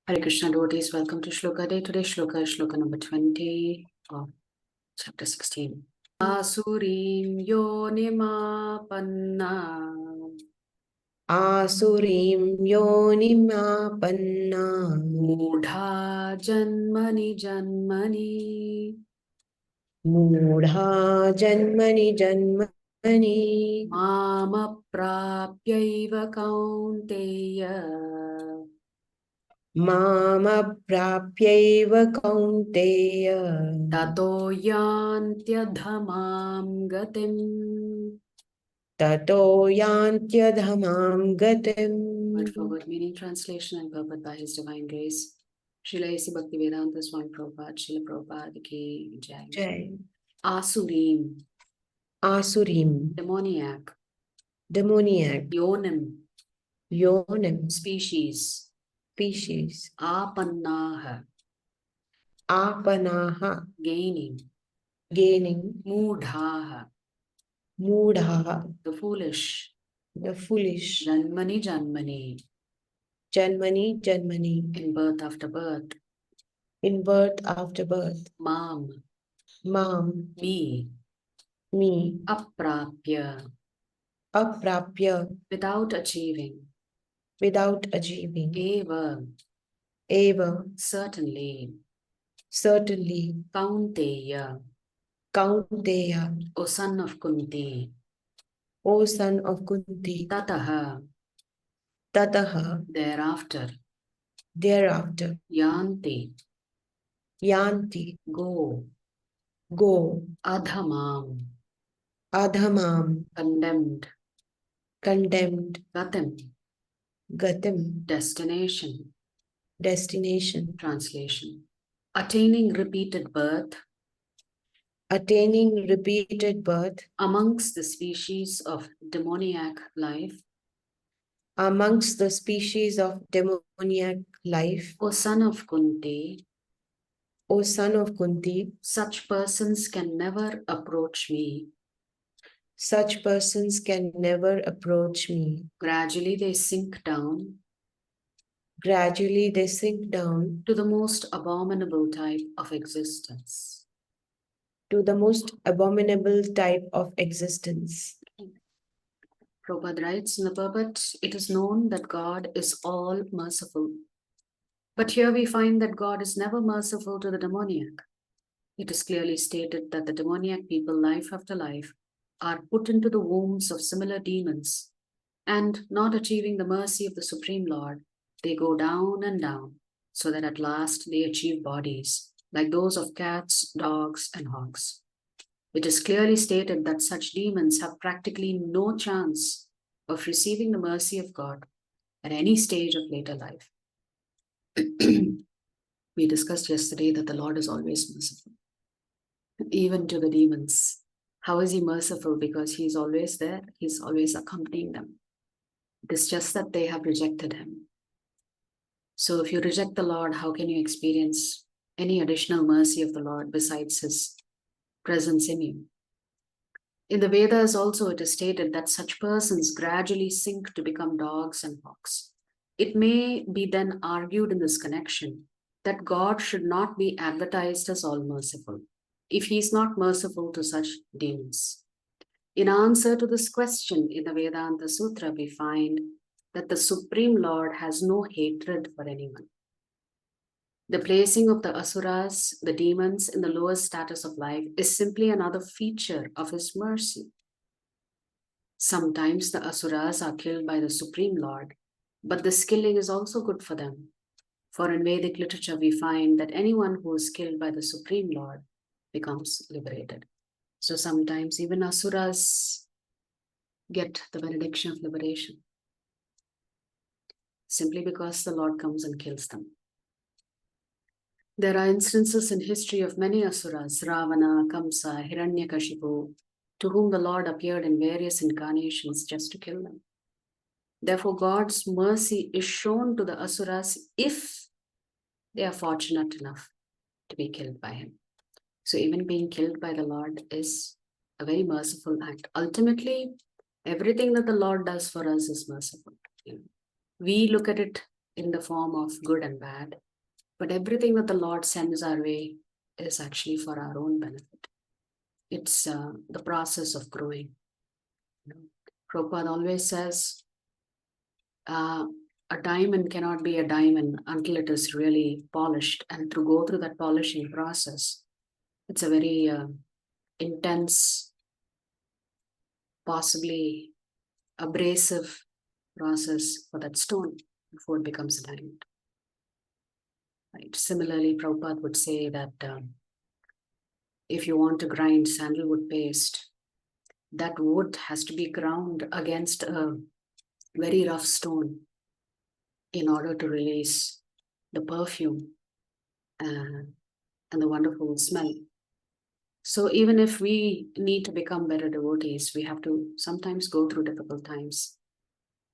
Hare Krishna devotees, welcome to Shloka Day. Today's Shloka is Shloka number 20 of chapter 16. Asurim yonimapanna Asurim yonimapanna Mudha janmani janmani Mudha janmani janmani Mama prapyaiva kaunteya Mama prapyaiva kaunteya Tato yantyadhamam gatim. Tato yantyadhamam Word for gatim. word meaning, translation and purport by His Divine Grace. Srila A.C. Bhaktivedanta Swami Prabhupada, Srila Prabhupada ki Jai. Jai. Asurim, Asurim, demoniac. demoniac. Yonim, Yonim, species. species. Apannaha, Apanaha, gaining. gaining. Mudhaha, Mudha, the foolish. the foolish. Janmani janmani, Janmani, Janmani, in birth after birth. in birth after birth. Mam, Mam, me. me, Aprapya, aprapya, without achieving. without achieving. Eva, Eva, certainly. certainly. Kaunteya, Kaunteya, O son of Kunti. O son of Kunti. Tataha, Tataha, thereafter. thereafter. Yanti, Yanti, go. go. Adhamam, Adhamam, condemned. condemned. Gatim, Gatim, destination. destination. Translation. Attaining repeated birth Attaining repeated birth amongst the species of demoniac life. amongst the species of demoniac life. O son of Kunti, O son of Kunti, such persons can never approach me. such persons can never approach me. Gradually they sink down Gradually they sink down to the most abominable type of existence. to the most abominable type of existence. Prabhupada writes in the purport, it is known that God is all merciful. But here we find that God is never merciful to the demoniac. It is clearly stated that the demoniac people, life after life, are put into the wombs of similar demons, and not achieving the mercy of the Supreme Lord, they go down and down, so that at last they achieve bodies like those of cats, dogs, and hogs. It is clearly stated that such demons have practically no chance of receiving the mercy of God at any stage of later life. We discussed yesterday that the Lord is always merciful, even to the demons. How is He merciful? Because He is always there, He's always accompanying them. It is just that they have rejected Him. So if you reject the Lord, how can you experience any additional mercy of the Lord besides His presence in you? In the Vedas also it is stated that such persons gradually sink to become dogs and hogs. It may be then argued in this connection that God should not be advertised as all merciful if He is not merciful to such demons. In answer to this question in the Vedanta Sutra, we find that the Supreme Lord has no hatred for anyone. The placing of the asuras, the demons, in the lowest status of life is simply another feature of His mercy. Sometimes the asuras are killed by the Supreme Lord, but this killing is also good for them. For in Vedic literature, we find that anyone who is killed by the Supreme Lord becomes liberated. So sometimes even asuras get the benediction of liberation, simply because the Lord comes and kills them. There are instances in history of many asuras, Ravana, Kamsa, Hiranyakashipu, to whom the Lord appeared in various incarnations just to kill them. Therefore, God's mercy is shown to the asuras if they are fortunate enough to be killed by Him. So even being killed by the Lord is a very merciful act. Ultimately, everything that the Lord does for us is merciful. We look at it in the form of good and bad. But everything that the Lord sends our way is actually for our own benefit. It's the process of growing. Prabhupada always says, a diamond cannot be a diamond until it is really polished. And to go through that polishing process, it's a very intense, possibly abrasive process for that stone before it becomes a diamond. Right. Similarly, Prabhupada would say that if you want to grind sandalwood paste, that wood has to be ground against a very rough stone in order to release the perfume and the wonderful smell. So even if we need to become better devotees, we have to sometimes go through difficult times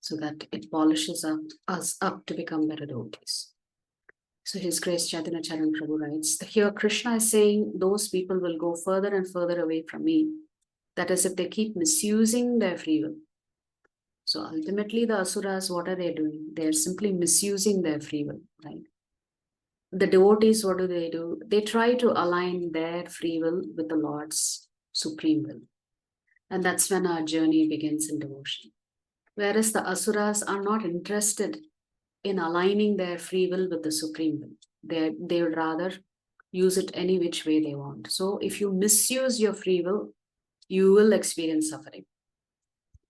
so that it polishes us up to become better devotees. So His Grace Chaitanya Charan Prabhu writes, here Krishna is saying those people will go further and further away from me. That is, if they keep misusing their free will. So ultimately the asuras, what are they doing? They're simply misusing their free will, right? The devotees, what do? They try to align their free will with the Lord's supreme will. And that's when our journey begins in devotion. Whereas the asuras are not interested in aligning their free will with the supreme will. They would rather use it any which way they want. So if you misuse your free will, you will experience suffering.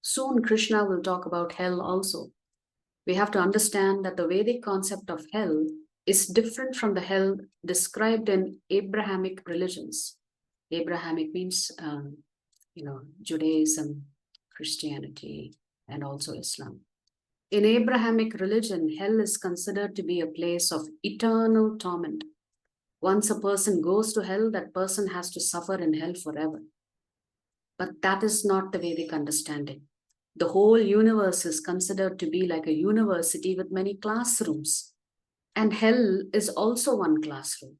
Soon Krishna will talk about hell also. We have to understand that the Vedic concept of hell is different from the hell described in Abrahamic religions. Abrahamic means, Judaism, Christianity, and also Islam. In Abrahamic religion, hell is considered to be a place of eternal torment. Once a person goes to hell, that person has to suffer in hell forever. But that is not the Vedic understanding. The whole universe is considered to be like a university with many classrooms. And hell is also one classroom.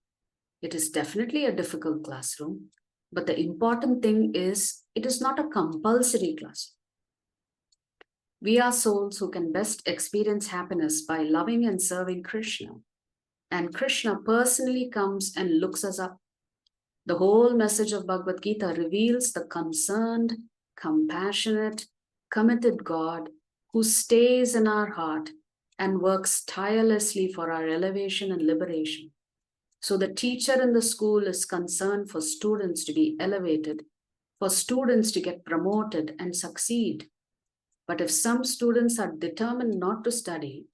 It is definitely a difficult classroom, but the important thing is it is not a compulsory classroom. We are souls who can best experience happiness by loving and serving Krishna. And Krishna personally comes and looks us up. The whole message of Bhagavad Gita reveals the concerned, compassionate, committed God who stays in our heart and works tirelessly for our elevation and liberation. So the teacher in the school is concerned for students to be elevated, for students to get promoted and succeed. But if some students are determined not to study,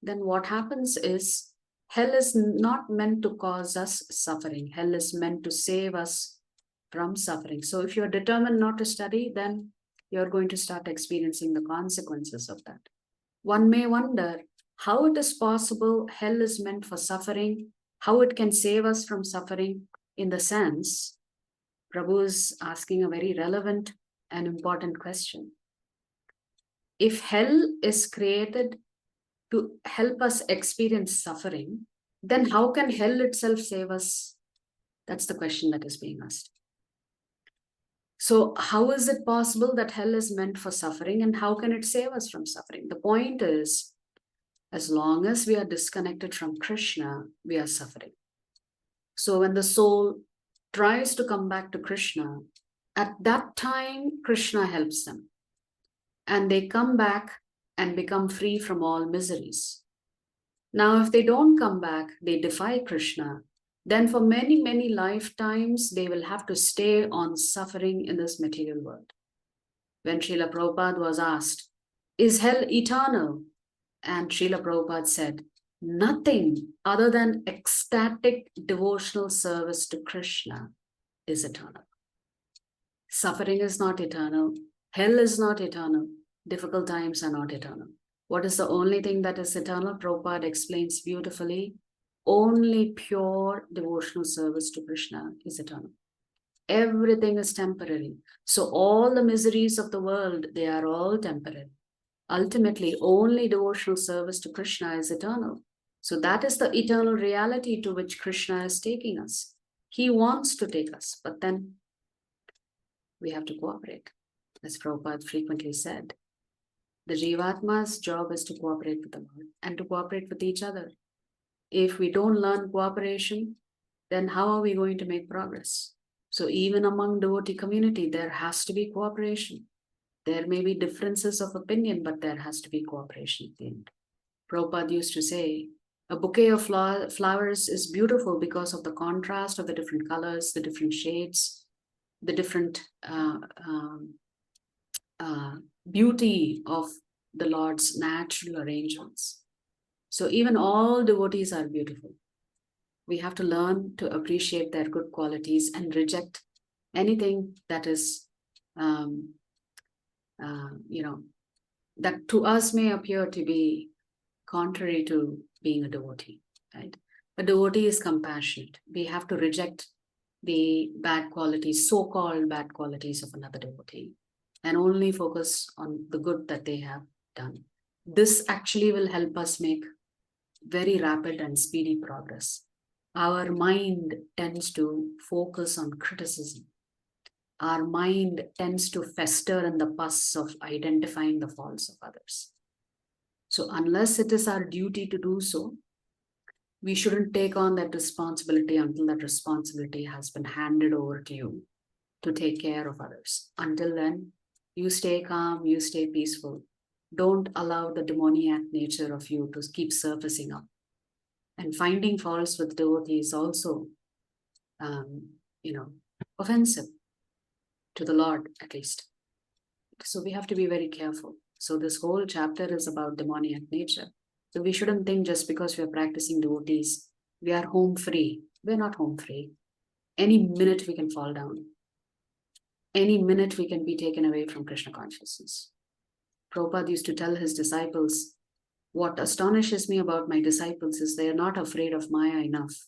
then what happens is hell is not meant to cause us suffering. Hell is meant to save us from suffering. So if you're determined not to study, then you're going to start experiencing the consequences of that. One may wonder how it is possible hell is meant for suffering, how it can save us from suffering. In the sense, Prabhu is asking a very relevant and important question. If hell is created to help us experience suffering, then how can hell itself save us? That's the question that is being asked. So how is it possible that hell is meant for suffering and how can it save us from suffering? The point is, as long as we are disconnected from Krishna, we are suffering. So when the soul tries to come back to Krishna, at that time, Krishna helps them. And they come back and become free from all miseries. Now, if they don't come back, they defy Krishna, then for many, many lifetimes, they will have to stay on suffering in this material world. When Srila Prabhupada was asked, is hell eternal? And Srila Prabhupada said, nothing other than ecstatic devotional service to Krishna is eternal. Suffering is not eternal. Hell is not eternal. Difficult times are not eternal. What is the only thing that is eternal? Prabhupada explains beautifully. Only pure devotional service to Krishna is eternal. Everything is temporary. So all the miseries of the world, they are all temporary. Ultimately, only devotional service to Krishna is eternal. So that is the eternal reality to which Krishna is taking us. He wants to take us, but then we have to cooperate, as Prabhupada frequently said. The Jivatma's job is to cooperate with the Lord and to cooperate with each other. If we don't learn cooperation, then how are we going to make progress? So even among devotee community, there has to be cooperation. There may be differences of opinion, but there has to be cooperation at the end. Prabhupada used to say, a bouquet of flowers is beautiful because of the contrast of the different colors, the different shades, the different beauty of the Lord's natural arrangements. So even all devotees are beautiful. We have to learn to appreciate their good qualities and reject anything that is, that to us may appear to be contrary to being a devotee, right? A devotee is compassionate. We have to reject the bad qualities, so-called bad qualities of another devotee, and only focus on the good that they have done. This actually will help us make very rapid and speedy progress. Our mind tends to focus on criticism. Our mind tends to fester in the pus of identifying the faults of others. So unless it is our duty to do so, we shouldn't take on that responsibility until that responsibility has been handed over to you to take care of others. Until then, you stay calm, you stay peaceful. Don't allow the demoniac nature of you to keep surfacing up. And finding faults with devotees also, offensive to the Lord, at least. So we have to be very careful. So this whole chapter is about demoniac nature. So we shouldn't think just because we are practicing devotees, we are home free. We're not home free. Any minute we can fall down. Any minute we can be taken away from Krishna consciousness. Prabhupada used to tell his disciples, what astonishes me about my disciples is they are not afraid of Maya enough.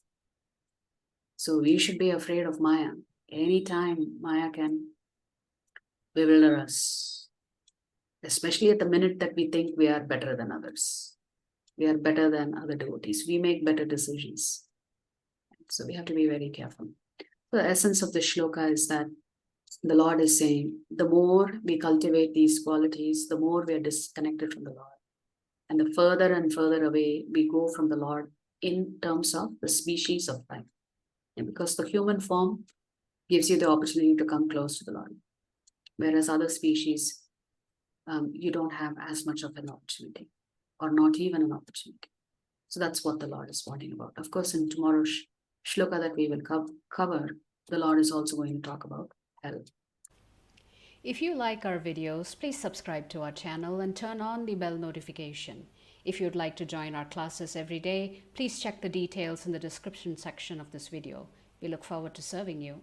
So we should be afraid of Maya. Anytime Maya can bewilder us, especially at the minute that we think we are better than others. We are better than other devotees. We make better decisions. So we have to be very careful. The essence of the shloka is that the Lord is saying, the more we cultivate these qualities, the more we are disconnected from the Lord. And the further and further away we go from the Lord in terms of the species of life. And because the human form gives you the opportunity to come close to the Lord. Whereas other species, you don't have as much of an opportunity, or not even an opportunity. So that's what the Lord is warning about. Of course, in tomorrow's shloka that we will cover, the Lord is also going to talk about hell. If you like our videos, please subscribe to our channel and turn on the bell notification. If you'd like to join our classes every day, please check the details in the description section of this video. We look forward to serving you.